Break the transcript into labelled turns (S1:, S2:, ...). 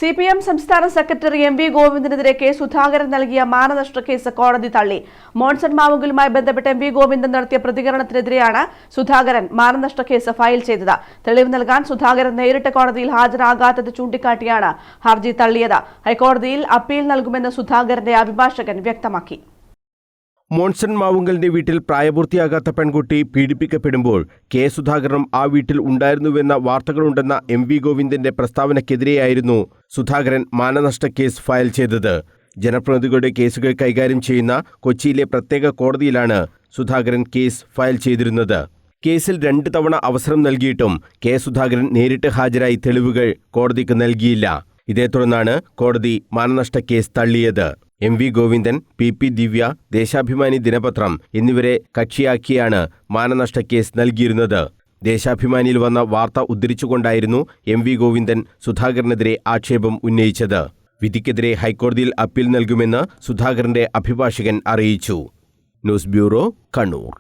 S1: CPM സംസ്ഥാന secretary MV ഗോവിന്ദനെതിരെ K Sudhakaran നൽകിയ മാനനഷ്ട case കോടതി തള്ളി. മോൺസൺ മാവുങ്കലുമായി ബന്ധപ്പെട്ട് MV ഗോവിന്ദൻ നടത്തിയ പ്രതികരണത്തിനെതിരെയാണ് സുധാകരൻ മാനനഷ്ട കേസ് ഫയൽ ചെയ്തത്. തെളിവ് നൽകാൻ സുധാകരൻ നേരിട്ട് കോടതിയിൽ ഹാജരാകാത്തത് ചൂണ്ടിക്കാട്ടിയാണ് ഹർജി തള്ളിയത്. ഹൈക്കോടതിയിൽ അപ്പീൽ നൽകുമെന്ന് സുധാകരന്റെ അഭിഭാഷകൻ വ്യക്തമാക്കി.
S2: മോൺസൺ മാവുങ്കലിന്റെ വീട്ടിൽ പ്രായപൂർത്തിയാകാത്ത പെൺകുട്ടി പീഡിപ്പിക്കപ്പെടുമ്പോൾ കെ സുധാകരനും ആ വീട്ടിൽ ഉണ്ടായിരുന്നുവെന്ന വാർത്തകളുണ്ടെന്ന MV ഗോവിന്ദന്റെ പ്രസ്താവനയ്ക്കെതിരെയായിരുന്നു സുധാകരൻ മാനനഷ്ട കേസ് ഫയൽ ചെയ്തത്. ജനപ്രതിനിധികളുടെ കേസുകൾ കൈകാര്യം ചെയ്യുന്ന കൊച്ചിയിലെ പ്രത്യേക കോടതിയിലാണ് സുധാകരൻ കേസ് ഫയൽ ചെയ്തിരുന്നത്. കേസിൽ 2 തവണ അവസരം നൽകിയിട്ടും കെ സുധാകരൻ നേരിട്ട് ഹാജരായി തെളിവുകൾ കോടതിക്ക് നൽകിയില്ല. ഇതേ തുടർന്നാണ് കോടതി മാനനഷ്ട കേസ് തള്ളിയത്. MV ഗോവിന്ദൻ, PP ദിവ്യ, ദേശാഭിമാനി ദിനപത്രം എന്നിവരെ കക്ഷിയാക്കിയാണ് മാനനഷ്ട കേസ് നൽകിയിരുന്നത്. ദേശാഭിമാനിയിൽ വന്ന വാർത്ത ഉദ്ധരിച്ചുകൊണ്ടായിരുന്നു MV ഗോവിന്ദൻ സുധാകരനെതിരെ ആക്ഷേപം ഉന്നയിച്ചത്. വിധിക്കെതിരെ ഹൈക്കോടതിയിൽ അപ്പീൽ നൽകുമെന്ന് സുധാകരന്റെ അഭിഭാഷകൻ അറിയിച്ചു. News bureau, Kannur.